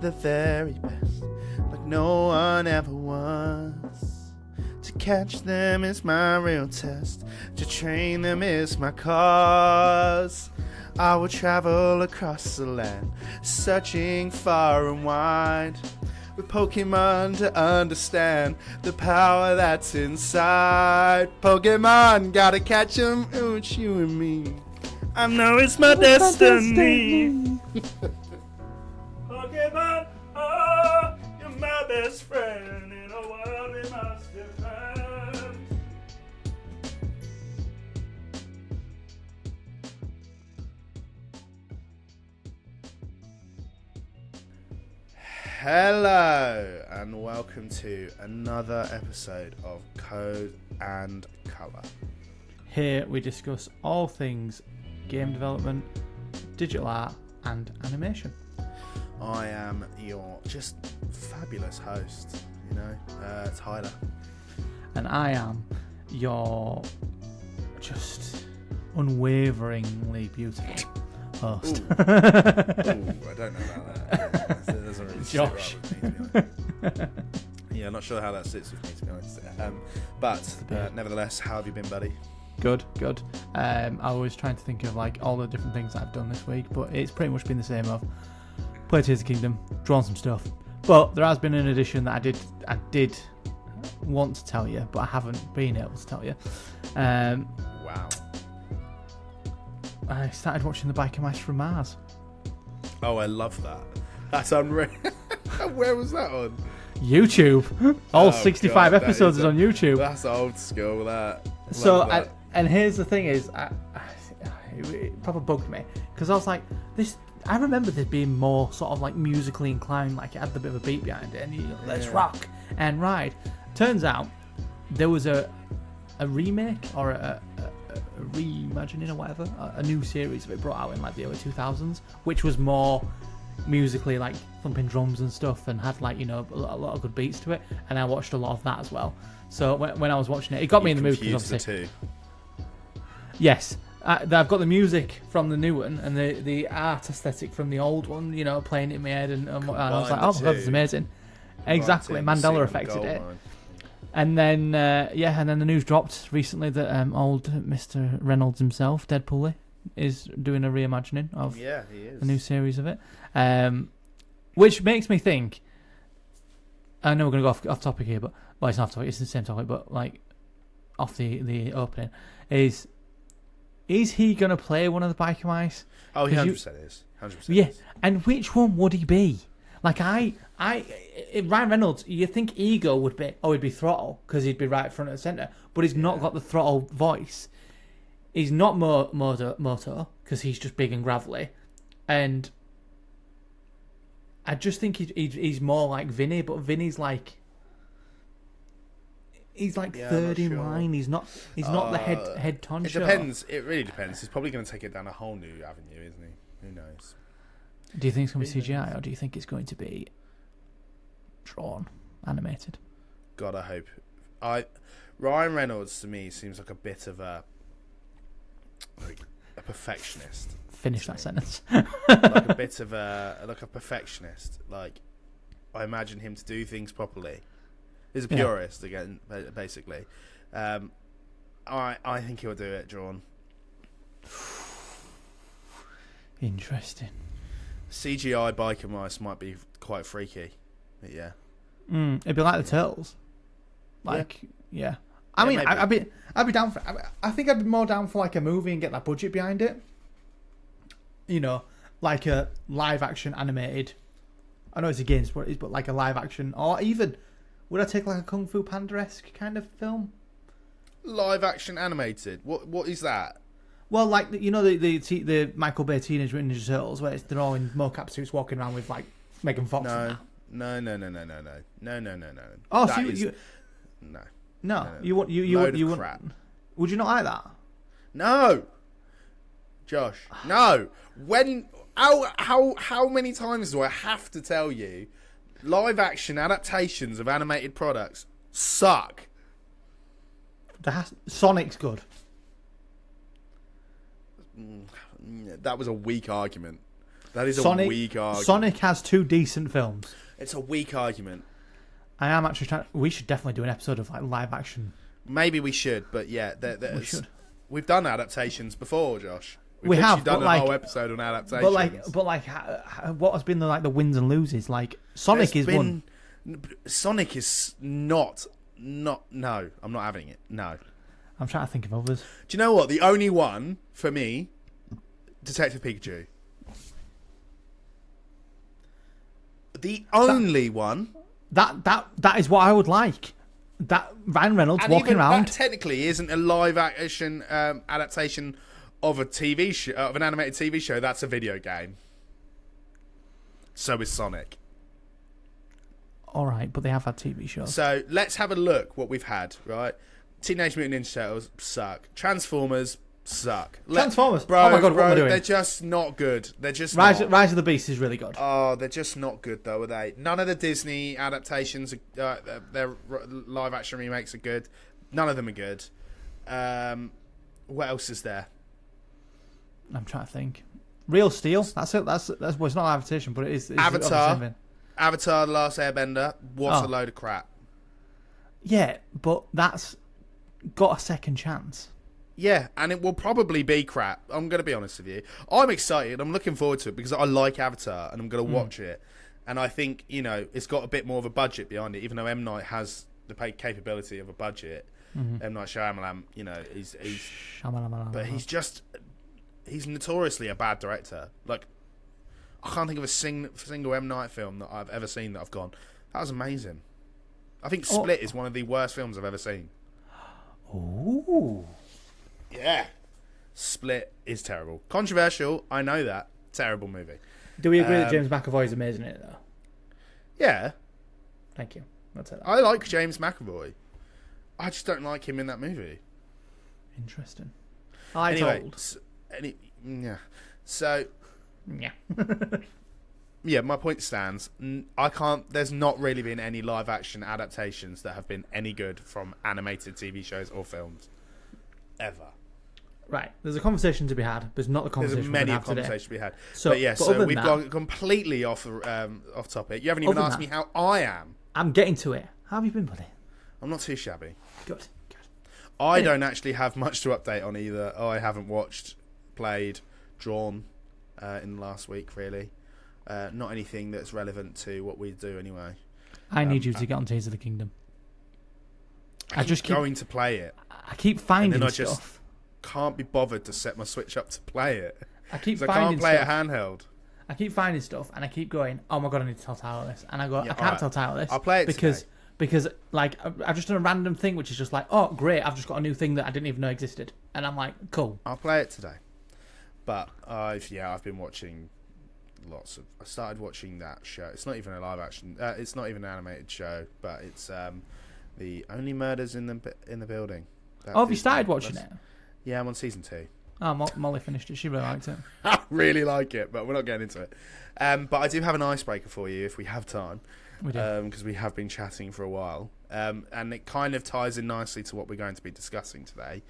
the very best, like no one ever was. To catch them is my real test, to train them is my cause. I will travel across the land, searching far and wide, with Pokemon to understand the power that's inside. Pokemon, gotta catch 'em, oh, it's you and me. I know it's my destiny. Pokemon, oh, you're my best friend in a world we must defend. Hello and welcome to another episode of Code and Colour. Here we discuss all things game development, digital art and animation. I am your just fabulous host, Tyler. And I am your just unwaveringly beautiful host. Ooh. Ooh, I don't know about that. That doesn't really Josh. sit right with me, to be honest. Yeah, I'm not sure how that sits with me, to be honest. But nevertheless, how have you been, buddy? Good. I was trying to think of like all the different things that I've done this week, but it's pretty much been the same. I've played Tears of the Kingdom, drawn some stuff, but there has been an addition that I did want to tell you, but I haven't been able to tell you. Wow. I started watching the Biker Mice from Mars. Oh, I love that. That's unreal. Where was that on? YouTube. All 65 episodes is on YouTube. That's old school, that. So, and here's the thing is, it probably bugged me, because I was like, I remember there being more sort of like musically inclined, like it had a bit of a beat behind it, and let's rock and ride. Turns out there was a remake or a reimagining or whatever, a new series of it brought out in like the early 2000s, which was more musically like thumping drums and stuff, and had like a lot of good beats to it. And I watched a lot of that as well. So when I was watching it, it got me in the mood. Because obviously, the two. Yes, I've got the music from the new one and the art aesthetic from the old one, playing it in my head, and I was like, oh my god, it's amazing. Exactly, Mandela affected it. And then and then the news dropped recently that old Mr. Reynolds himself, Deadpool, is doing a reimagining of he is. a new series of it, which makes me think. I know we're going to go off topic here, but it's not off topic. It's the same topic, but like off the opening is he going to play one of the Biker Mice? Oh, he 100% is. 100%. Yeah, and which one would he be? Like Ryan Reynolds, you think Ego would be? Oh, he'd be Throttle because he'd be right front and center, but he's not got the Throttle voice. He's not Moto because he's just big and gravelly, and I just think he's more like Vinny, but Vinny's like third in line. He's not the head toncho. It depends. It really depends. He's probably going to take it down a whole new avenue, isn't he? Who knows? Do you think it's going to be CGI, or do you think it's going to be drawn, animated? God, I hope. Ryan Reynolds to me seems like a bit of a perfectionist. Finish that sentence. Like a bit of a perfectionist. Like, I imagine him to do things properly. He's a purist again, basically. I think he'll do it drawn. Interesting. CGI Biker Mice might be quite freaky, but yeah. It'd be like the Turtles. Like, yeah. I mean, I'd be down for. I think I'd be more down for like a movie and get that budget behind it. Like a live action animated. I know it's against what it is, but like a live action, or even would I take like a Kung Fu Panda-esque kind of film? Live action animated. What is that? Well, like the Michael Bay Teenage Mutant Ninja Turtles, where they're all in mocap suits walking around with like Megan Fox. No. Oh, that so is, you no. You would crap. Would you not like that? No, Josh. No. How many times do I have to tell you? Live action adaptations of animated products suck. Sonic's good. That was a weak argument. That is a weak argument. Sonic has 2 decent films. It's a weak argument. I am actually trying. We should definitely do an episode of like live action. Maybe we should, but yeah, we should. We've done adaptations before, Josh. We have done a whole episode on adaptations. But what has been the wins and loses? Like Sonic is one. Sonic is not. No, I'm not having it. No. I'm trying to think of others. Do you know what? The only one for me, Detective Pikachu. The only one. That is what I would like. That Ryan Reynolds and walking even around. That technically isn't a live action adaptation of a TV show, of an animated TV show. That's a video game. So is Sonic. All right, but they have had TV shows. So let's have a look what we've had. Right, Teenage Mutant Ninja Turtles suck. Transformers suck. Transformers. Bro, oh my god, what am I doing? They're just not good. They're just Rise of the Beast is really good. Oh, they're just not good though, are they? None of the Disney adaptations, their live action remakes are good. None of them are good. What else is there? I'm trying to think. Real Steel. That's it. That's well, it's not an adaptation, but it is. Avatar. Avatar: The Last Airbender. What's a load of crap. Yeah, but that's got a second chance. Yeah, and it will probably be crap. I'm going to be honest with you. I'm excited. I'm looking forward to it because I like Avatar and I'm going to watch it. And I think, it's got a bit more of a budget behind it, even though M. Night has the capability of a budget. M. Night Shyamalan, he's but he's notoriously a bad director. Like, I can't think of a single M. Night film that I've ever seen that I've gone, that was amazing. I think Split is one of the worst films I've ever seen. Ooh. Yeah. Split is terrible. Controversial, I know that. Terrible movie. Do we agree that James McAvoy is amazing in it, though? Yeah. Thank you. That's it. I like James McAvoy. I just don't like him in that movie. Interesting. Yeah. So... Yeah. Yeah, my point stands. There's not really been any live action adaptations that have been any good from animated TV shows or films. Ever. Right. There's a conversation to be had. There's not the conversation There's many we have conversations today. to be had. So we've gone completely off topic. You haven't even asked me how I am. I'm getting to it. How have you been, buddy? I'm not too shabby. Good. I don't actually have much to update on either. I haven't watched, played, drawn in the last week, really. Not anything that's relevant to what we do anyway. I need you to get on Tears of the Kingdom. I just keep going to play it. I keep finding and then stuff. I just can't be bothered to set my Switch up to play it. I can't play it handheld. I keep finding stuff and I keep going, oh my god, I need to tell Tyler this. And I go, I can't tell Tyler this. I'll play it because like I've just done a random thing which is just like, oh great, I've just got a new thing that I didn't even know existed. And I'm like, cool. I'll play it today. But I've been watching I started watching that show. It's not even a live action. It's not even an animated show, but it's the Only Murders in the Building. Have you started watching it? Yeah, I'm on season 2. Oh, Molly finished it. She really liked it. I really like it, but we're not getting into it. But I do have an icebreaker for you if we have time. We do. Because we have been chatting for a while. And it kind of ties in nicely to what we're going to be discussing today,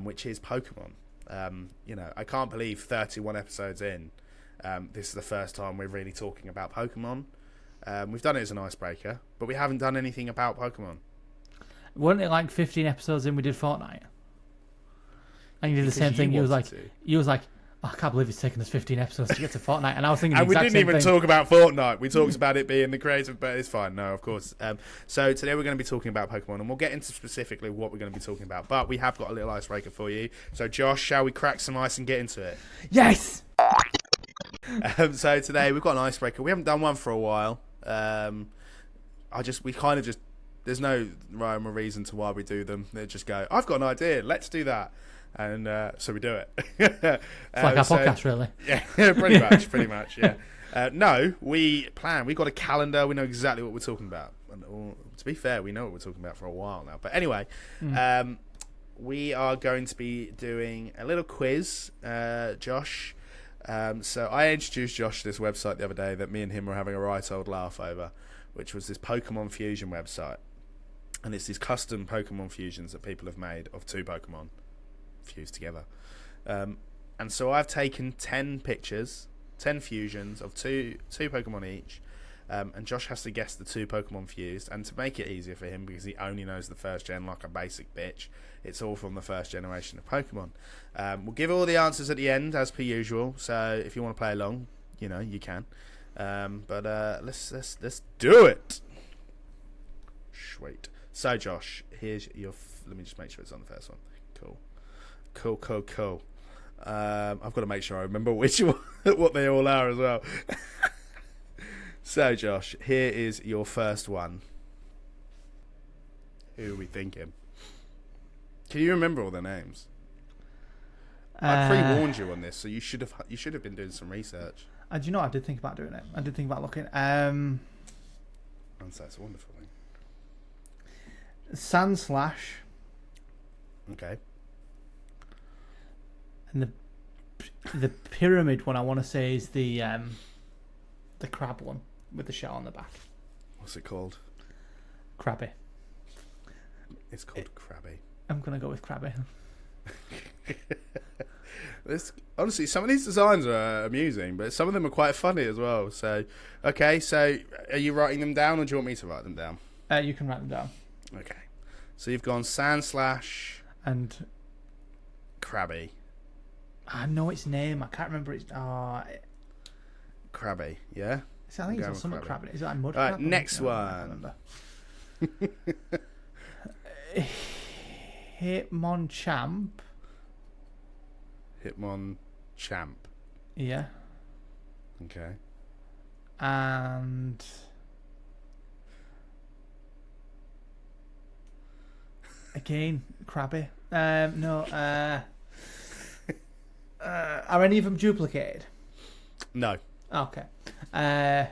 which is Pokemon. I can't believe 31 episodes in, this is the first time we're really talking about Pokemon. We've done it as an icebreaker, but we haven't done anything about Pokemon. Wasn't it like 15 episodes in we did Fortnite? And you did the same thing. You was like, oh, I can't believe it's taken us 15 episodes to get to Fortnite. And I was thinking, and we didn't even talk about Fortnite. We talked about it being the creative, but it's fine. No, of course. So today we're going to be talking about Pokemon, and we'll get into specifically what we're going to be talking about. But we have got a little icebreaker for you. So Josh, shall we crack some ice and get into it? Yes. So today we've got an icebreaker. We haven't done one for a while. There's no rhyme or reason to why we do them. They just go, I've got an idea, let's do that. And so we do it. It's like our podcast, really. Yeah, pretty much, yeah. No, we plan. We've got a calendar. We know exactly what we're talking about. And, to be fair, we know what we're talking about for a while now. But anyway, we are going to be doing a little quiz, Josh. So I introduced Josh to this website the other day that me and him were having a right old laugh over, which was this Pokemon Fusion website. And it's these custom Pokemon fusions that people have made of 2 Pokemon fused together. And so I've taken 10 pictures 10 fusions of two Pokemon each. And Josh has to guess the 2 Pokemon fused. And to make it easier for him, because he only knows the first gen like a basic bitch, it's all from the first generation of Pokemon. We'll give all the answers at the end, as per usual. So if you want to play along, you can. But let's do it. Sweet. So Josh, here's your. Let me just make sure it's on the first one. Cool. I've got to make sure I remember which one, what they all are as well. So Josh, here is your first one. Who are we thinking? Can you remember all their names? I pre-warned you on this, so you should have been doing some research. Do you know, I did think about doing it. I did think about looking. And so it's a wonderful thing. Sandslash. Okay. And the pyramid one I want to say is the crab one with the shell on the back. What's it called? Krabby. It's called Krabby. I'm gonna go with Krabby. Honestly, some of these designs are amusing, but some of them are quite funny as well. So, okay, so are you writing them down, or do you want me to write them down? You can write them down. Okay. So you've gone Sandslash and Krabby. I know its name. I can't remember its. Krabby, yeah? So I think it's something crab. Is that mud crab? Right, next one. Hitmonchamp. Hitmonchamp. Yeah. Okay. And again, Krabby. No. Are any of them duplicated? No. Okay. I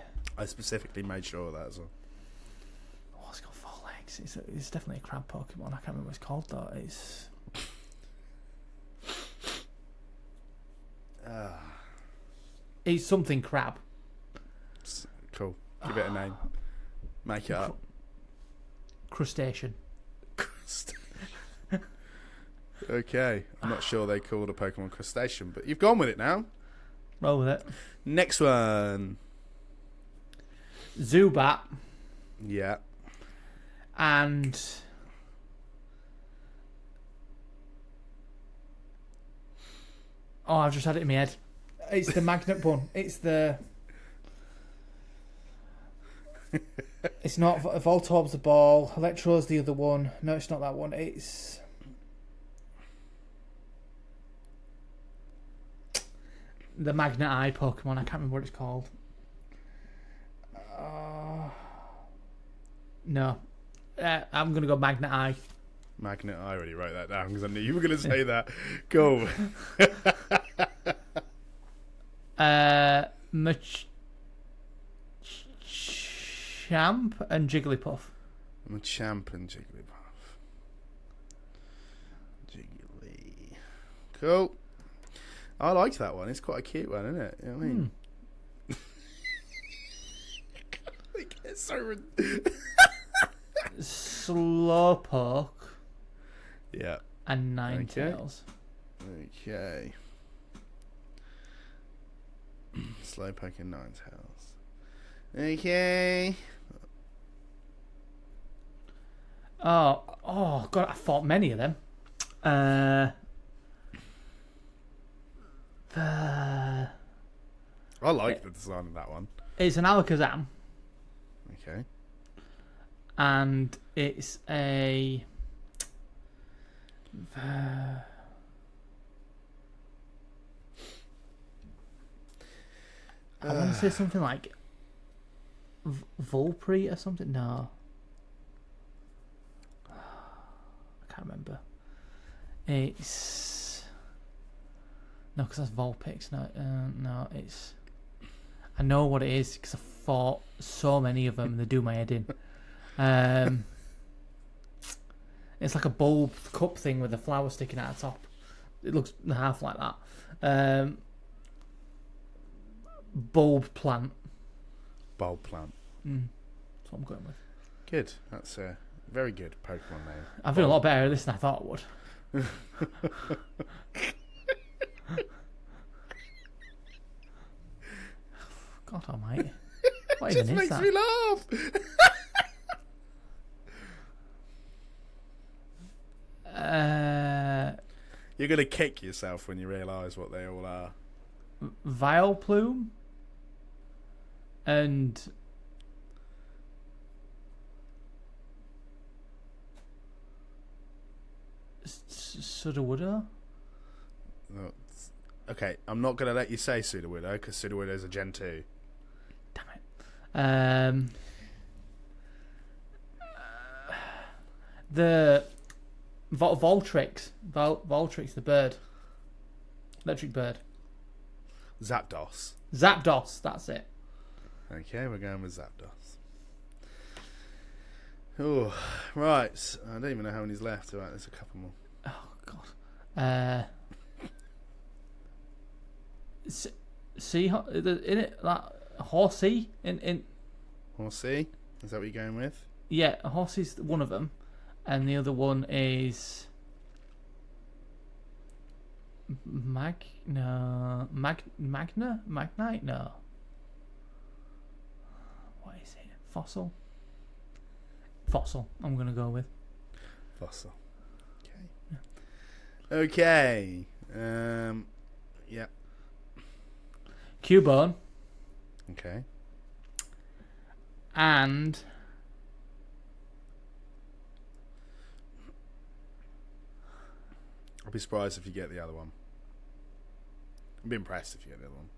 specifically made sure of that as well. Oh, it's got 4 legs. It's definitely a crab Pokemon. I can't remember what it's called though. It's something crab. Cool. Give it a name. Make it up. Crustacean. Okay. I'm not sure they called a Pokemon crustacean, but you've gone with it now. Roll with it. Next one. Zubat. Yeah. And I've just had it in my head. It's the magnet one. It's not Voltorb's the ball. Electro's the other one. No, it's not that one. It's the Magnet Eye Pokemon. I can't remember what it's called. No. I'm going to go Magnet Eye. Magnet Eye. I already wrote that down because I knew you were going to say that. Go. Machamp and Jigglypuff. Machamp and Jigglypuff. Jiggly. Cool. I liked that one. It's quite a cute one, isn't it? You know what I mean? It's so... Slowpoke. Yeah. And Ninetales. Okay. Slowpoke and Ninetales. Okay. Oh, God, I fought many of them. I like the design of that one. It's an Alakazam. Okay. And it's a... I want to say something like Volpre or something. No, I can't remember. It's no, because that's Vulpix. No, it's. I know what it is because I fought so many of them. And they do my head in. It's like a bulb cup thing with a flower sticking out the top. It looks half like that. Bulb plant. Bulb plant. That's what I'm going with. Good. That's a very good Pokemon name. I feel a lot better at this than I thought I would. God almighty. What It just even is makes that? me laugh. You're going to kick yourself when you realise what they all are. Vileplume and Sudowoodo. No, okay, I'm not going to let you say Sudowoodo because Sudowoodo is a Gen 2. Damn it. The Voltrix. Voltrix, the bird. Electric bird. Zapdos. Zapdos, that's it. Okay, we're going with Zapdos. Oh, right. I don't even know how many's left. Right, there's a couple more. Oh, God. Sea, in it, like, horsey? Horsey? Is that what you're going with? Yeah, a horsey's one of them. And the other one is... Magnite? No. What is it? Fossil, I'm going to go with. Fossil. Okay. Yeah. Cubone. Okay. And... I'll be surprised if you get the other one. I'll be impressed if you get the other one.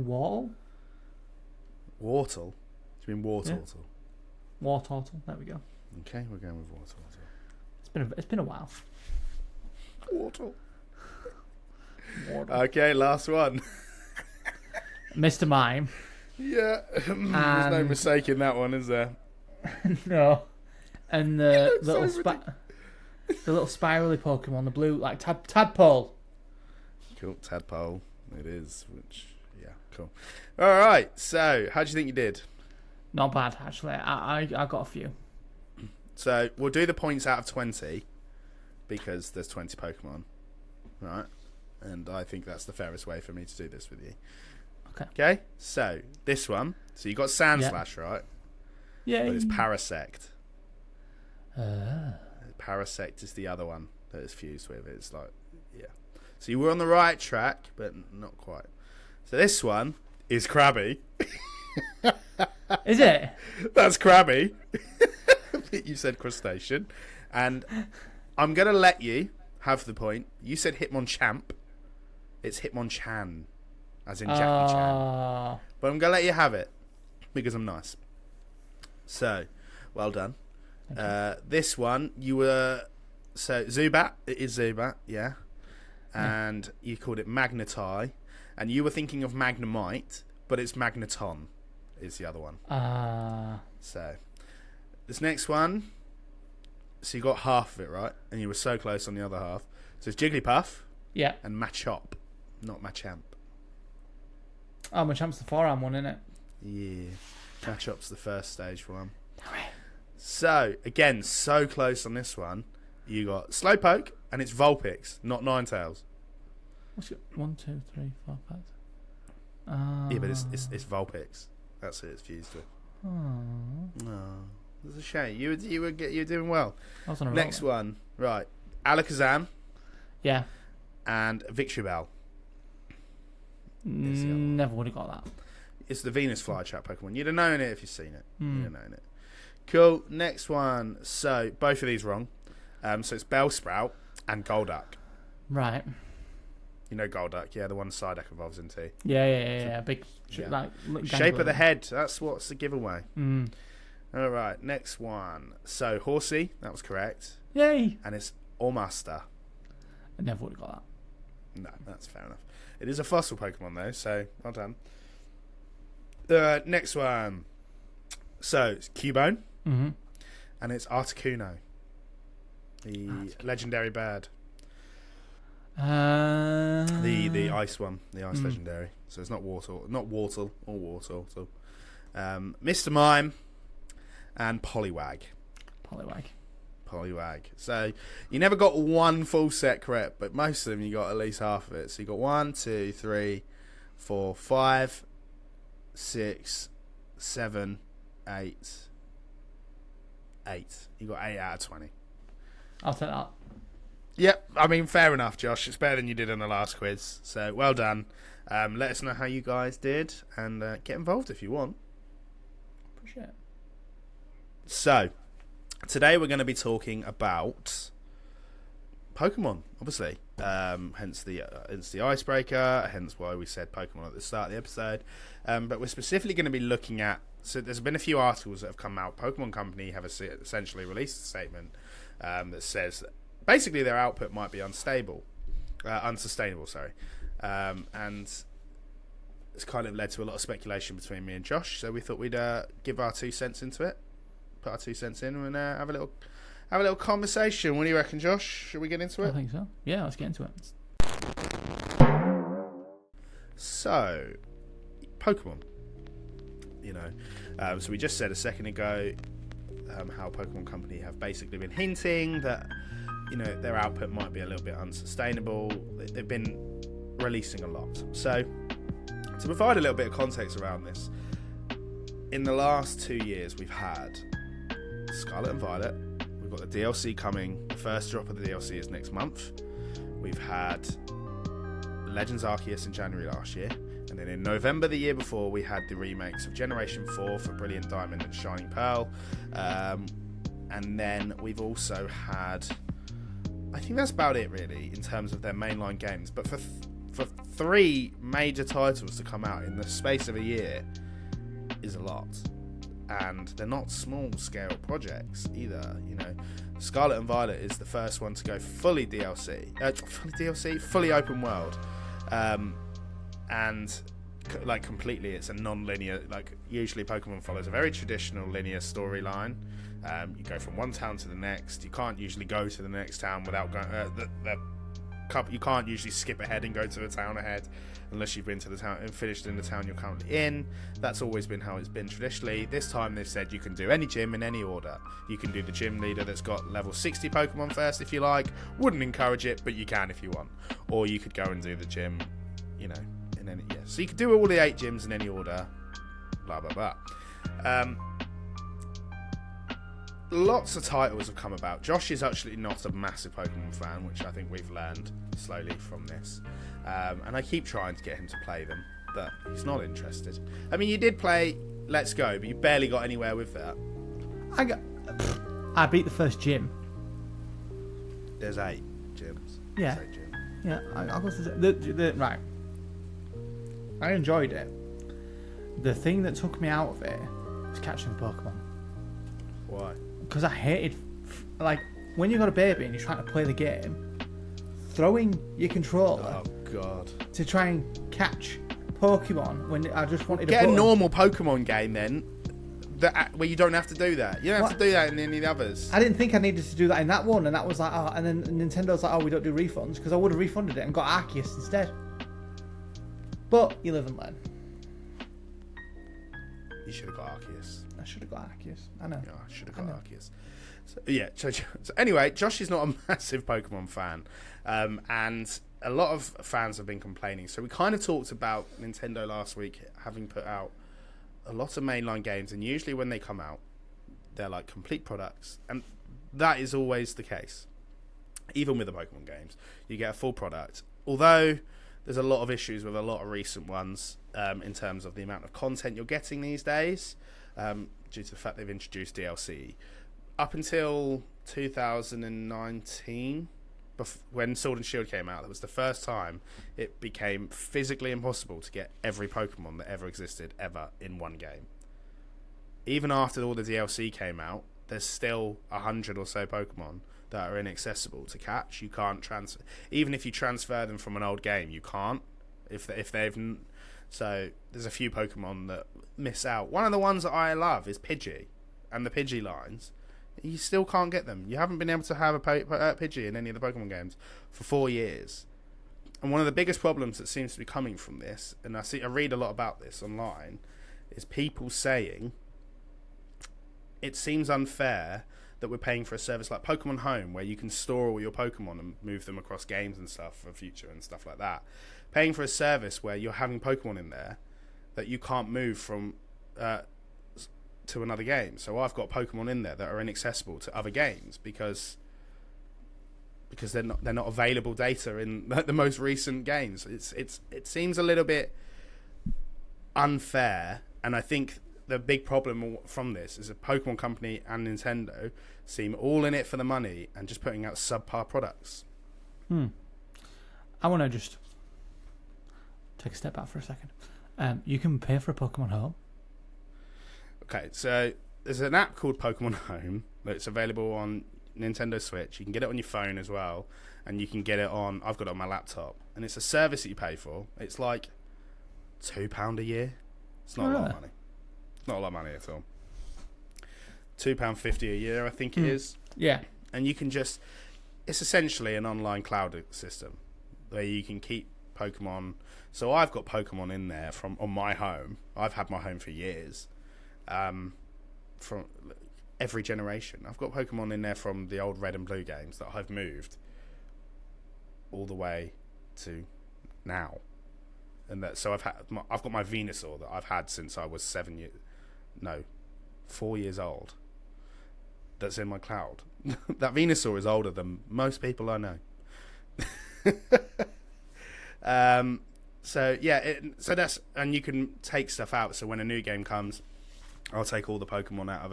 Wall? Wartle? Do you mean Wartortle? Yeah. Wartortle. There we go. Okay, we're going with Wartortle. It's been a while. Wartle. Wardle. Okay, last one. Mr. Mime. Yeah. There's no mistake in that one, is there? No. And the So little the little spirally Pokemon, the blue, like tadpole. Cool, tadpole. It is. Which, yeah, cool. All right. So, how do you think you did? Not bad, actually. I got a few. So we'll do the points out of 20 because there's 20 Pokemon, right? And I think that's the fairest way for me to do this with you. Okay. Okay. So this one. So you got Sandslash, right? Yeah. But it's Parasect. Parasect is the other one that it's fused with. It's like, yeah. So you were on the right track, but not quite. So this one is Krabby. Is it? That's Krabby. You said crustacean. And I'm going to let you have the point. You said Hitmonchamp. It's Hitmonchan, as in Jackie Chan. But I'm going to let you have it because I'm nice. So, well done. This one, you were... So, Zubat. It is Zubat, yeah. And you called it Magnetai. And you were thinking of Magnemite, but it's Magneton is the other one. So, this next one... So you got half of it, right? And you were so close on the other half. So it's Jigglypuff. Yeah. And Machop, not Machamp. Oh, Machamp's the forearm one, isn't it? Yeah. Machop's the first stage one. So, again, so close on this one. You got Slowpoke, and it's Vulpix, not Ninetales. What's it? 1, 2, 3, 4, 5. Yeah, but it's Vulpix. That's what it's fused with. No. It's a shame. You were doing well. I was on a roll Next then. one. Right. Alakazam Yeah. and Victreebel. Never would have got that. It's the Venus flytrap Pokemon. You'd have known it if you'd seen it. You'd have known it. Cool. Next one. So, both of these wrong. So, it's Bellsprout and Golduck. Right. You know Golduck, yeah, the one Psyduck evolves into. Yeah. Big, Yeah. like Shape of the head. That's what's the giveaway. Mm. All right. Next one. So, Horsey. That was correct. Yay. And it's Ormaster. I never would have got that. No, that's fair enough. It is a fossil Pokemon, though, so well done. Next one. So, it's Cubone. Mm-hmm. And it's Articuno. The legendary bird. The ice one. The ice legendary. So, it's not Wartle. Not Wartle. Or Wartle. So, Mr. Mime. And Poliwag. Poliwag. So, you never got one full set correct, but most of them you got at least half of it. So, you got 1, 2, 3, 4, 5, 6, 7, 8. 8. You got 8 out of 20. I'll take that. Yep, I mean, fair enough, Josh. It's better than you did on the last quiz. So, well done. Let us know how you guys did, and get involved if you want. Appreciate it. So, today we're going to be talking about Pokemon, obviously. Hence the icebreaker, hence why we said Pokemon at the start of the episode. But we're specifically going to be looking at... So there's been a few articles that have come out. Pokemon Company have essentially released a statement that says that basically their output might be unsustainable, and it's kind of led to a lot of speculation between me and Josh. So we thought we'd give our 2 cents into it, put our 2 cents in, and have a little conversation. What do you reckon, Josh? Should we get into it? I think so. Yeah, let's get into it. So, Pokemon. So we just said a second ago how Pokemon Company have basically been hinting that their output might be a little bit unsustainable. They've been releasing a lot. So, to provide a little bit of context around this, in the last 2 years we've had Scarlet and Violet. We've got the DLC coming. The first drop of the DLC is next month. We've had Legends Arceus in January last year. And then in November the year before, we had the remakes of Generation 4 for Brilliant Diamond and Shining Pearl. And then we've also had... I think that's about it, really, in terms of their mainline games. But for 3 major titles to come out in the space of a year is a lot. And they're not small-scale projects either, Scarlet and Violet is the first one to go fully open world. And completely, it's a non-linear. Usually Pokemon follows a very traditional linear storyline. You go from one town to the next. You can't usually go to the next town without going. You can't usually skip ahead and go to a town ahead unless you've been to the town and finished in the town you're currently in. That's always been how it's been traditionally. This time they've said you can do any gym in any order. You can do the gym leader that's got level 60 Pokemon first if you like. Wouldn't encourage it, but you can if you want. Or you could go and do the gym, in any... Yeah. So you could do all the 8 gyms in any order. Blah, blah, blah. Lots of titles have come about. Josh is actually not a massive Pokemon fan, which I think we've learned slowly from this. And I keep trying to get him to play them, but he's not interested. I mean, you did play Let's Go, but you barely got anywhere with that. I beat the first gym. There's 8 gyms. Yeah. There's 8 gyms. Yeah, I'll go to the right. I enjoyed it. The thing that took me out of it was catching the Pokemon. Why? Because I hated, when you got a baby and you're trying to play the game, throwing your controller to try and catch Pokemon when I just wanted to get a normal Pokemon game then, where you don't have to do that. You don't have to do that in any of the others. I didn't think I needed to do that in that one, and that was and then Nintendo's we don't do refunds, because I would have refunded it and got Arceus instead. But you live and learn. You should have got Arceus. I should have got Arceus. I know. Yeah, I should have got Arceus. So, yeah. So anyway, Josh is not a massive Pokemon fan, and a lot of fans have been complaining. So we kind of talked about Nintendo last week having put out a lot of mainline games, and usually when they come out, they're complete products, and that is always the case. Even with the Pokemon games, you get a full product. Although there's a lot of issues with a lot of recent ones in terms of the amount of content you're getting these days, due to the fact they've introduced DLC. Up until 2019, when Sword and Shield came out, that was the first time it became physically impossible to get every Pokemon that ever existed ever in one game. Even after all the DLC came out, there's still 100 or so Pokemon that are inaccessible to catch. You can't transfer, even if you transfer them from an old game, you can't. If they've so there's a few Pokemon that miss out. One of the ones that I love is Pidgey, and the Pidgey lines. You still can't get them. You haven't been able to have a Pidgey in any of the Pokemon games for 4 years. And one of the biggest problems that seems to be coming from this, and I read a lot about this online, is people saying it seems unfair that we're paying for a service like Pokemon Home, where you can store all your Pokemon and move them across games and stuff for future and stuff like that. Paying for a service where you're having Pokemon in there that you can't move from to another game. So I've got Pokemon in there that are inaccessible to other games because they're not available data in the most recent games. It seems a little bit unfair, and I think the big problem from this is a Pokemon Company and Nintendo seem all in it for the money and just putting out subpar products. I want to just take a step back for a second. You can pay for a Pokemon Home. Okay, so there's an app called Pokemon Home that's available on Nintendo Switch. You can get it on your phone as well, and you can get it on. I've got it on my laptop, and it's a service that you pay for. It's like £2 a year. It's not a lot of money. Not a lot of money at all. £2.50 a year, I think it is. Yeah, and you can just. It's essentially an online cloud system where you can keep Pokemon. So I've got Pokemon in there on my home. I've had my home for years. From every generation. I've got Pokemon in there from the old Red and Blue games that I've moved all the way to now. And so I've got my Venusaur that I've had since I was 4 years old. That's in my cloud. That Venusaur is older than most people I know. So yeah, that's, and you can take stuff out. So when a new game comes, I'll take all the Pokemon out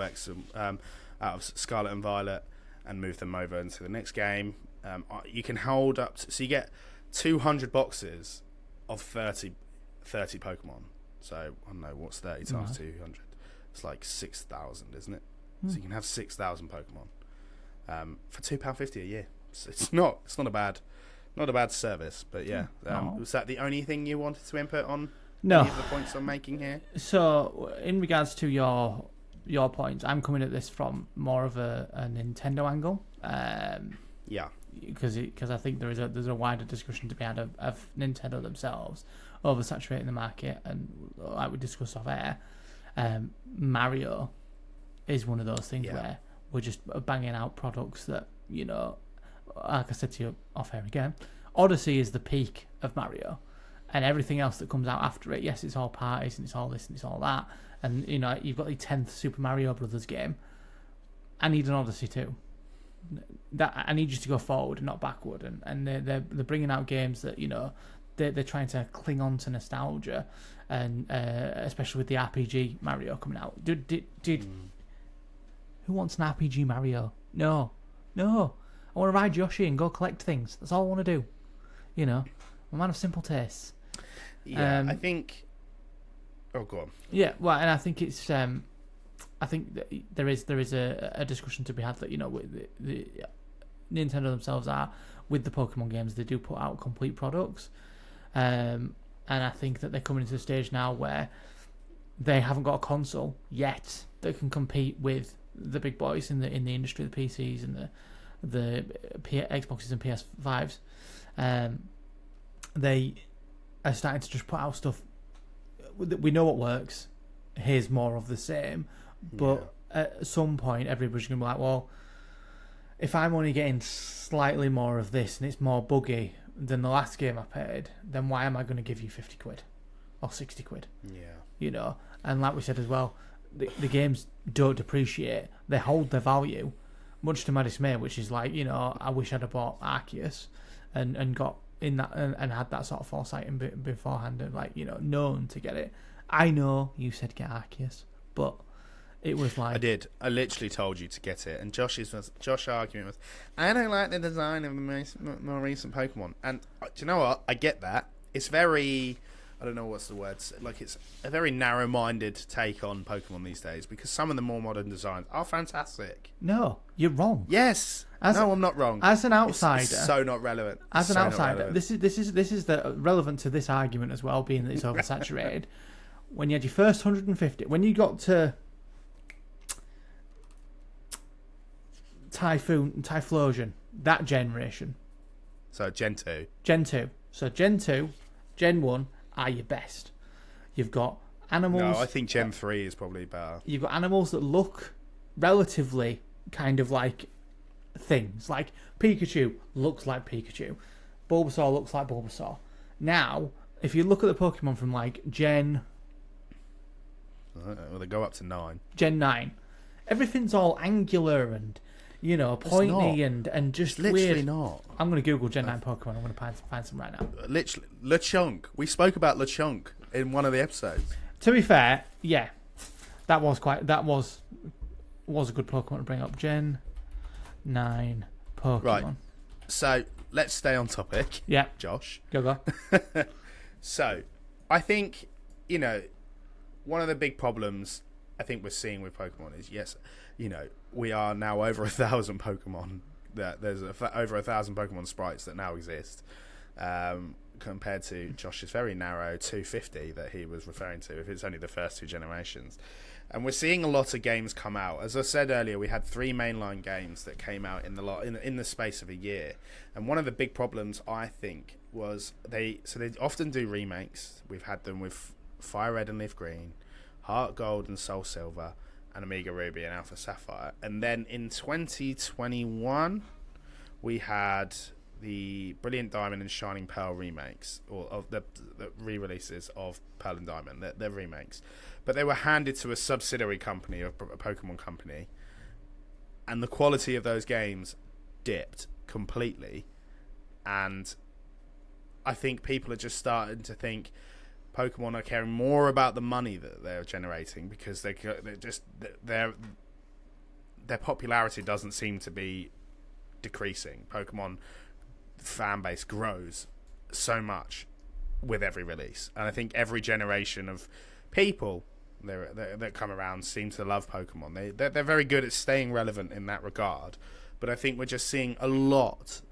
of Scarlet and Violet and move them over into the next game. You can hold up so you get 200 boxes of 30 Pokemon. So I don't know, what's 30 times 200? It's like 6,000, isn't it? So you can have 6,000 Pokemon for £2.50 a year. So it's not a bad service. But yeah, was that the only thing you wanted to input on? No. Any of the points I'm making here? So, in regards to your points, I'm coming at this from more of a Nintendo angle. Yeah. Because I think there's a wider discussion to be had of Nintendo themselves oversaturating the market, and like we discussed off air, Mario is one of those things where we're just banging out products that, you know, like I said to you off air again, Odyssey is the peak of Mario. And everything else that comes out after it, yes, it's all parties and it's all this and it's all that. And, you know, you've got the 10th Super Mario Brothers game. I need an Odyssey too. I need you to go forward and not backward. And they're bringing out games that, you know, they're trying to cling on to nostalgia. And especially with the RPG Mario coming out. Dude, who wants an RPG Mario? No. I want to ride Yoshi and go collect things. That's all I want to do. You know, I'm a man of simple tastes. Yeah, I think. Oh, go on. Yeah, well, and I think it's. I think that there is a discussion to be had that, you know, with the Nintendo themselves are with the Pokemon games, they do put out complete products, and I think that they're coming into the stage now where they haven't got a console yet that can compete with the big boys in the industry, the PCs and the Xboxes and PS5s. They are starting to just put out stuff. We know what works. Here's more of the same. But at some point, everybody's going to be like, well, if I'm only getting slightly more of this and it's more buggy than the last game I paid, then why am I going to give you 50 quid or 60 quid? Yeah. You know, and like we said as well, the games don't depreciate. They hold their value, much to my dismay, which is like, you know, I wish I'd have bought Arceus and got in that and had that sort of foresight beforehand and, like, you know, known to get it. I know you said get Arceus, but it was like... I did. I literally told you to get it. And Josh's argument was, I don't like the design of the more recent Pokemon. And do you know what? I get that. It's very... I don't know what's the word. Like, it's a very narrow-minded take on Pokemon these days, because some of the more modern designs are fantastic. No, you're wrong. Yes. No, I'm not wrong. As an outsider... It's so not relevant. As an outsider, this is the relevant to this argument as well, being that it's oversaturated. When you had your first 150... When you got to... Typhlosion, that generation. So Gen 2. So Gen 2, Gen 1 are your best. You've got animals... No, I think Gen 3 is probably better. You've got animals that look relatively kind of like things. Like Pikachu looks like Pikachu. Bulbasaur looks like Bulbasaur. Now, if you look at the Pokemon from like Gen Well, they go up to 9. Gen 9. Everything's all angular and, pointy and just Literally weird. not. I'm going to Google Gen 9 Pokemon. I'm going to find some right now. Literally, Lechonk. We spoke about Lechonk in one of the episodes. To be fair, yeah, that was a good Pokemon to bring up. Gen 9 Pokemon. Right. So let's stay on topic. Yeah. Josh. Go. So, I think, one of the big problems I think we're seeing with Pokemon is, yes, we are now over 1,000 Pokemon. There's over 1,000 Pokemon sprites that now exist, compared to Josh's very narrow 250 that he was referring to, if it's only the first 2 generations. And we're seeing a lot of games come out. As I said earlier, we had 3 mainline games that came out in the space of a year. And one of the big problems, I think, was they often do remakes. We've had them with Fire Red and Leaf Green, Heart Gold and Soul Silver, and Omega Ruby and Alpha Sapphire. And then in 2021, we had the Brilliant Diamond and Shining Pearl remakes, or of the re-releases of Pearl and Diamond. They're remakes. But they were handed to a subsidiary company, a Pokemon company, and the quality of those games dipped completely. And I think people are just starting to think Pokemon are caring more about the money that they're generating, because their popularity doesn't seem to be decreasing. Pokemon fan base grows so much with every release, and I think every generation of people that come around seem to love Pokemon. They're very good at staying relevant in that regard, but I think we're just seeing a lot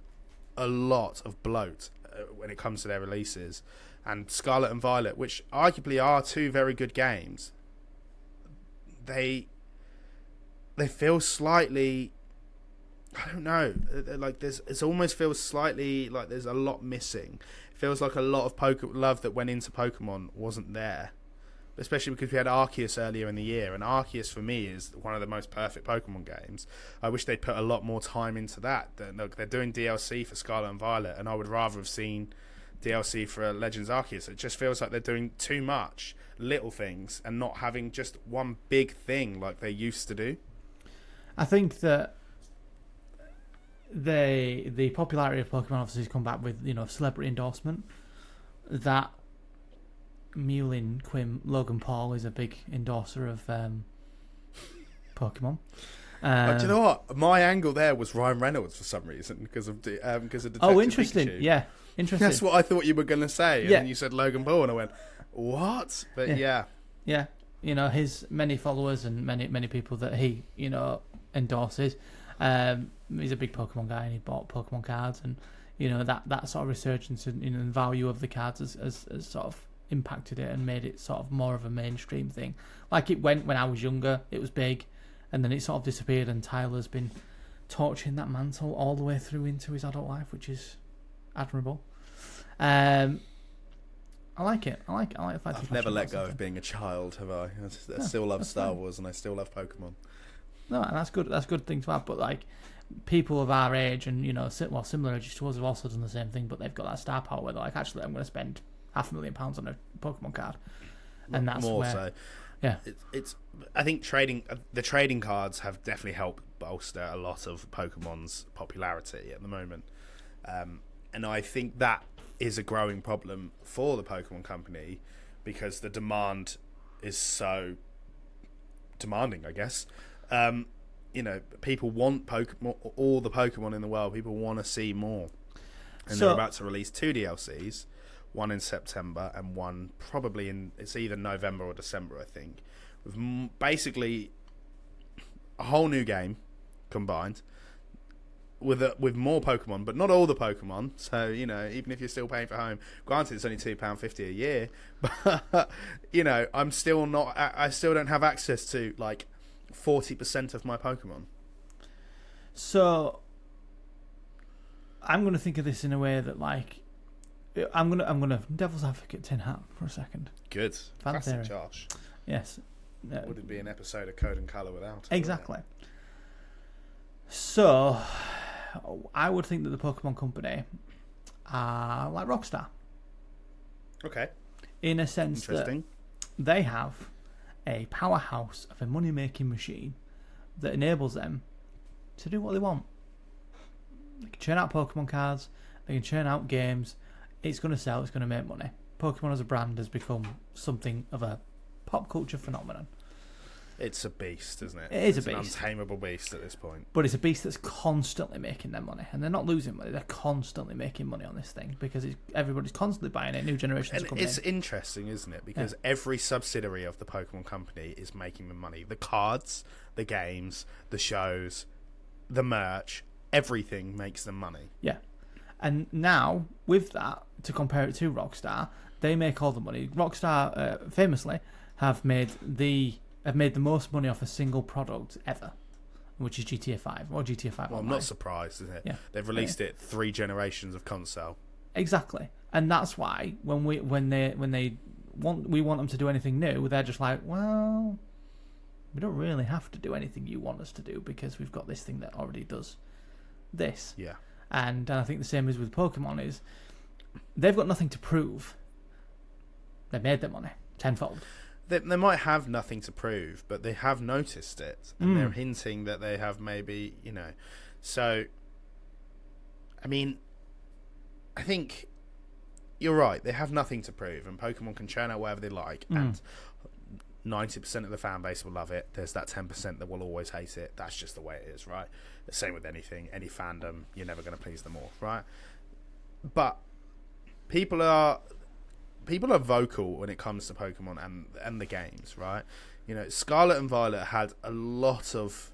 of bloat when it comes to their releases. And Scarlet and Violet, which arguably are 2 very good games, they feel slightly, I don't know, like it almost feels slightly like there's a lot missing. It feels like a lot of love that went into Pokemon wasn't there, especially because we had Arceus earlier in the year, and Arceus for me is one of the most perfect Pokemon games. I wish they'd put a lot more time into that. They're doing DLC for Scarlet and Violet, and I would rather have seen DLC for Legends Arceus. It just feels like they're doing too much little things and not having just one big thing like they used to do. I think that the popularity of Pokemon obviously has come back with celebrity endorsement. That Mewlin, Quim, Logan Paul is a big endorser of Pokemon. Do you know what? My angle there was Ryan Reynolds for some reason because of Detective interesting. Pikachu. Yeah, interesting. That's what I thought you were going to say, and then you said Logan Paul, and I went, "What?" But yeah. His many followers and many people that he endorses. He's a big Pokemon guy, and he bought Pokemon cards, and that sort of resurgence in value of the cards has sort of impacted it and made it sort of more of a mainstream thing. Like it went when I was younger, it was big. And then it sort of disappeared, and Tyler's been torching that mantle all the way through into his adult life, which is admirable. I like it. I like the fact I've never let go of being a child, have I? I still love Star Wars, and I still love Pokemon. No, and that's good. That's a good thing to have. But like people of our age and similar ages to us have also done the same thing, but they've got that star power where they're like, actually, I'm going to spend £500,000 on a Pokemon card, and that's more where. So. Yeah, it's. I think the trading cards have definitely helped bolster a lot of Pokemon's popularity at the moment, and I think that is a growing problem for the Pokemon Company because the demand is so demanding. I guess, people want Pokemon, all the Pokemon in the world. People want to see more, and they're about to release 2 DLCs. One in September and one probably it's either November or December, I think, with basically a whole new game combined with more Pokemon, but not all the Pokemon. So even if you're still paying for home, granted it's only £2.50 a year, but I'm still not. I still don't have access to like 40% of my Pokemon. So I'm going to think of this in a way that like. I'm gonna devil's advocate tin hat for a second. Good. Classic Josh. Yes. Would it be an episode of Code and Colour without it? Exactly. So, I would think that the Pokemon Company are like Rockstar. Okay. In a sense that they have a powerhouse of a money-making machine that enables them to do what they want. They can churn out Pokemon cards, they can churn out games. It's going to sell, it's going to make money. Pokemon as a brand has become something of a pop culture phenomenon. It's a beast, isn't it? It is a It's an beast. untamable beast at this point. But it's a beast that's constantly making their money. And they're not losing money, they're constantly making money on this thing because everybody's constantly buying it, new generations are coming It's in. interesting, isn't it? Because every subsidiary of the Pokemon company is making the money. The cards, the games, the shows, the merch, everything makes them money. Yeah. And now, with that, to compare it to Rockstar, they make all the money. Rockstar, famously, have made the most money off a single product ever, which is GTA 5 or GTA 5 Well, Online. I'm not surprised, isn't it? Yeah. They've released it 3 generations of console. Exactly, and that's why when we want them to do anything new, they're just like, well, we don't really have to do anything you want us to do because we've got this thing that already does this. Yeah. And I think the same is with Pokemon is they've got nothing to prove. They made their money tenfold. They might have nothing to prove, but they have noticed it, and they're hinting that they have maybe, So, I mean, I think you're right. They have nothing to prove, and Pokemon can churn out whatever they like, and 90% of the fan base will love it. There's that 10% that will always hate it. That's just the way it is, right? The same with anything, any fandom. You're never going to please them all, right? But people are vocal when it comes to Pokemon and the games, right? Scarlet and Violet had a lot of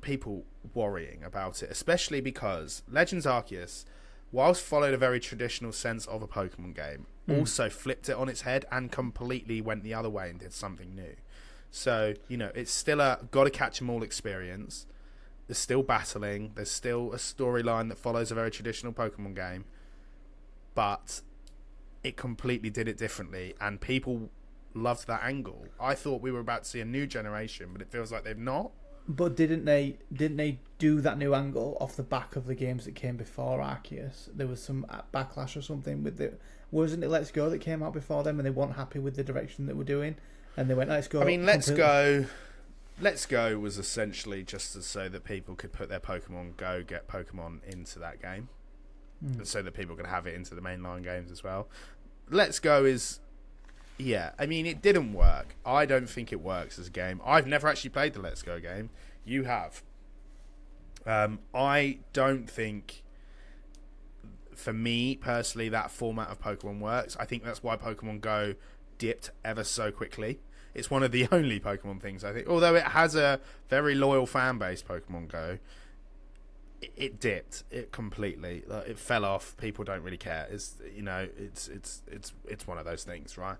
people worrying about it, especially because Legends Arceus, whilst followed a very traditional sense of a Pokemon game, also flipped it on its head and completely went the other way and did something new. So, it's still a gotta catch 'em all experience. There's still battling. There's still a storyline that follows a very traditional Pokemon game. But it completely did it differently, and people loved that angle. I thought we were about to see a new generation, but it feels like they've not. But didn't they do that new angle off the back of the games that came before Arceus? There was some backlash or something with it. Wasn't it Let's Go that came out before them, and they weren't happy with the direction that we're doing, and they went Let's Go. I mean, Let's Go was essentially just so that people could put their Pokemon Go, get Pokemon into that game, so that people could have it into the mainline games as well. Let's Go is, I mean, it didn't work. I don't think it works as a game. I've never actually played the Let's Go game. You have. I don't think, for me personally, that format of Pokemon works. I think that's why Pokemon Go dipped ever so quickly. It's one of the only Pokemon things, I think. Although it has a very loyal fan base, Pokemon Go, it dipped it completely. It fell off. People don't really care. It's one of those things, right?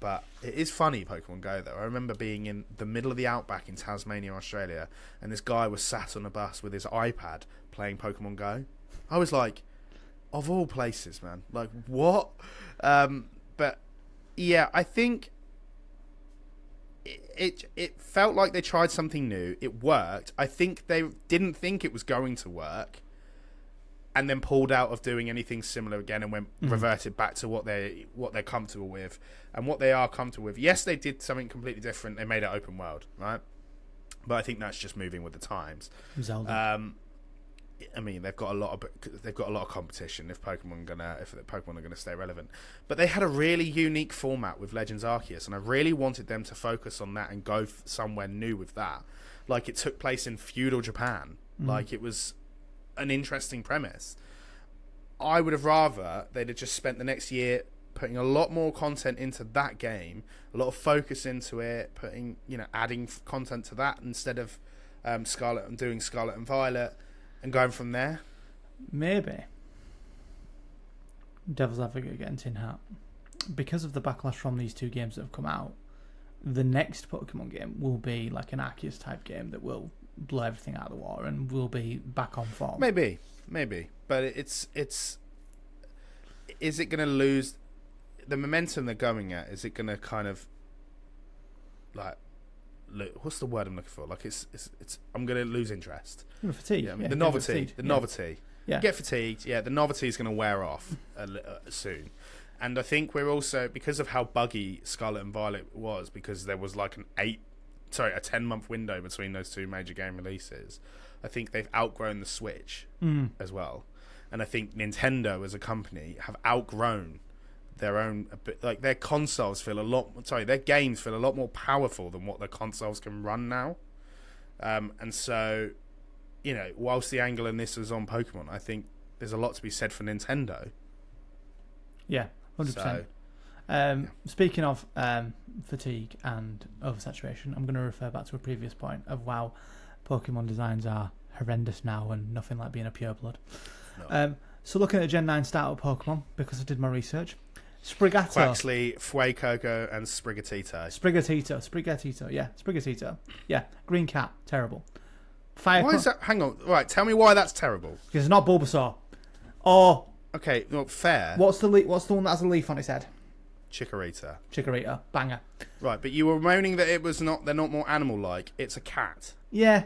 But it is funny, Pokemon Go, though. I remember being in the middle of the outback in Tasmania, Australia, and this guy was sat on a bus with his iPad playing Pokemon Go. I was like, of all places, man, like what? But yeah, I think it felt like they tried something new. It worked. I think they didn't think it was going to work, and then pulled out of doing anything similar again and reverted back to what they're comfortable with and what they are comfortable with. Yes, they did something completely different. They made it open world, right? But I think that's just moving with the times. Zelda. I mean, they've got a lot of competition if the Pokemon are gonna stay relevant. But they had a really unique format with Legends Arceus, and I really wanted them to focus on that and go somewhere new with that. Like, it took place in feudal Japan. Like, it was an interesting premise. I would have rather they'd have just spent the next year putting a lot more content into that game, a lot of focus into it, adding content to that instead of Scarlet and Violet, and going from there. Maybe. Devil's advocate again, Tin Hat. Because of the backlash from these two games that have come out, the next Pokemon game will be like an Arceus type game that will blow everything out of the water and will be back on form. Maybe. But it's is it going to lose the momentum they're going at? Is it going to kind of what's the word I'm looking for? Like it's I'm going to lose interest. Fatigue. Yeah, I mean, the novelty. Yeah. Get fatigued. Yeah, the novelty is going to wear off soon. And I think we're also, because of how buggy Scarlet and Violet was, because there was like a 10-month window between those two major game releases, I think they've outgrown the Switch as well. And I think Nintendo as a company have outgrown their own, like their consoles feel their games feel a lot more powerful than what their consoles can run now. And so, you know, whilst the angle in this is on Pokemon, I think there's a lot to be said for Nintendo. Yeah, 100%. Speaking of fatigue and oversaturation, I'm going to refer back to a previous point of wow, Pokemon designs are horrendous now and nothing like being a pureblood. No. So looking at Gen 9 startup Pokemon, because I did my research, Sprigatito. Quaxley, Fuecoco, and Sprigatito. Sprigatito. Yeah, green cat, terrible. Why is that? Hang on. Right, tell me why that's terrible. Because it's not Bulbasaur. Or... Okay, well, fair. What's the one that has a leaf on its head? Chikorita. Banger. Right, but you were moaning that they're not more animal-like. It's a cat. Yeah.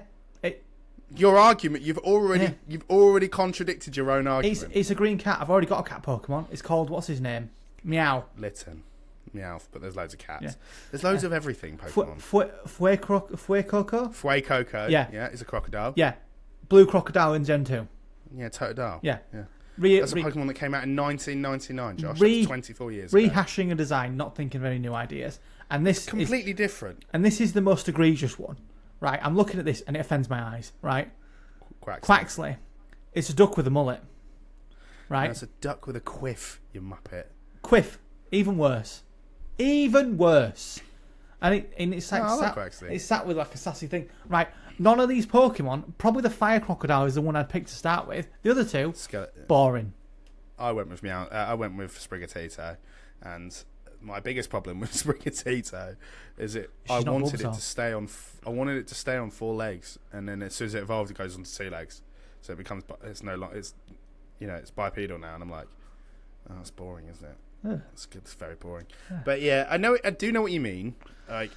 Your argument, you've already contradicted your own argument. It's a green cat. I've already got a cat Pokemon. It's called, what's his name? Meow. Litten. Meowth, but there's loads of cats. Yeah. There's loads of everything Pokemon. Fuecoco. Yeah, it's a crocodile. Yeah. Blue crocodile in Gen 2. Yeah, Totodile. Yeah. That's a Pokemon that came out in 1999, Josh. That's 24 years ago. Rehashing a design, not thinking of any new ideas. And this completely different. And this is the most egregious one. Right, I'm looking at this and it offends my eyes, right? Quaxley. It's a duck with a mullet. Right? No, it's a duck with a quiff, you muppet. Quiff. Even worse. And it's like it's sat with like a sassy thing. Right, none of these Pokemon, probably the Fire Crocodile is the one I'd pick to start with. The other two, boring. I went with Sprigatito, and my biggest problem with Sprigatito is I wanted it to stay on 4 legs, and then as soon as it evolved, it goes onto 2 legs, so it's bipedal now, and I'm like, oh, that's boring, isn't it? It's good. It's very boring. But yeah, I do know what you mean. Like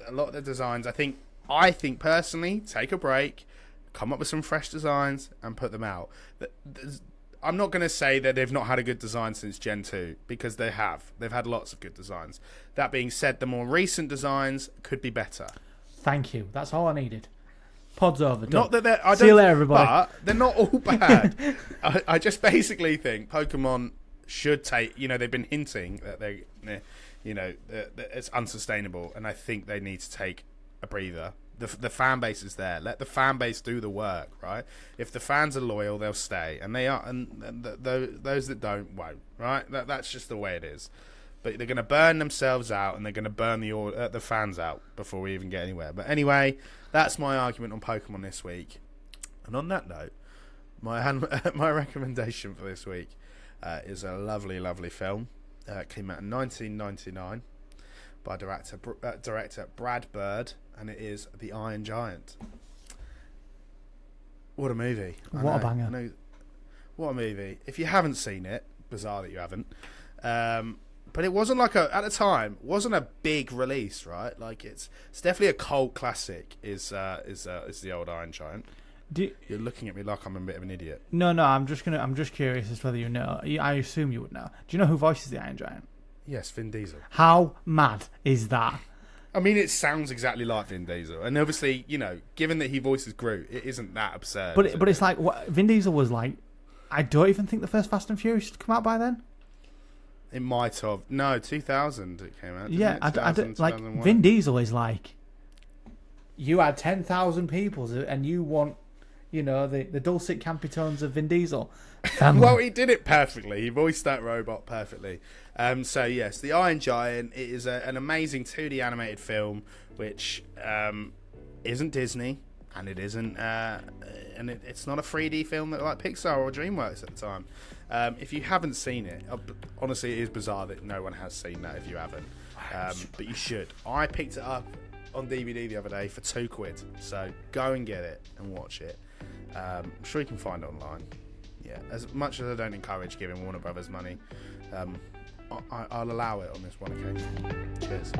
a lot of the designs, I think personally, take a break, come up with some fresh designs, and put them out. I'm not going to say that they've not had a good design since Gen 2, because they have. They've had lots of good designs. That being said, the more recent designs could be better. Thank you. That's all I needed. Pod's over. Done. Not that see you later, everybody. But they're not all bad. I just basically think Pokemon should take, they've been hinting that that it's unsustainable, and I think they need to take a breather. The fan base is there. Let the fan base do the work, right? If the fans are loyal, they'll stay, and they are, and those that don't won't, right? That's just the way it is. But they're going to burn themselves out, and they're going to burn the fans out before we even get anywhere. But anyway, that's my argument on Pokemon this week. And on that note, my recommendation for this week is a lovely, lovely film. It came out in 1999 by director Brad Bird, and it is The Iron Giant. What a movie. What a banger. What a movie. If you haven't seen it, bizarre that you haven't, but it wasn't at the time, wasn't a big release, right? Like it's definitely a cult classic, is the old Iron Giant. You're looking at me like I'm a bit of an idiot. No, I'm just curious as to whether you know. I assume you would know. Do you know who voices the Iron Giant? Yes, Vin Diesel. How mad is that? I mean, it sounds exactly like Vin Diesel, and obviously, given that he voices Groot, it isn't that absurd. But it's like Vin Diesel was like. I don't even think the first Fast and Furious had come out by then. It might have. No, 2000 it came out. Yeah, I don't like Vin Diesel is like. You had 10,000 people, and you want. The dulcet campy tones of Vin Diesel. Well, he did it perfectly. He voiced that robot perfectly. So, yes, The Iron Giant, it is an amazing 2D animated film, which isn't Disney, and it isn't... it's not a 3D film like Pixar or DreamWorks at the time. If you haven't seen it, honestly, it is bizarre that no one has seen that if you haven't. But you should. I picked it up on DVD the other day for £2, so go and get it and watch it. I'm sure you can find it online. Yeah, as much as I don't encourage giving Warner Brothers money, I'll allow it on this one occasion. Cheers.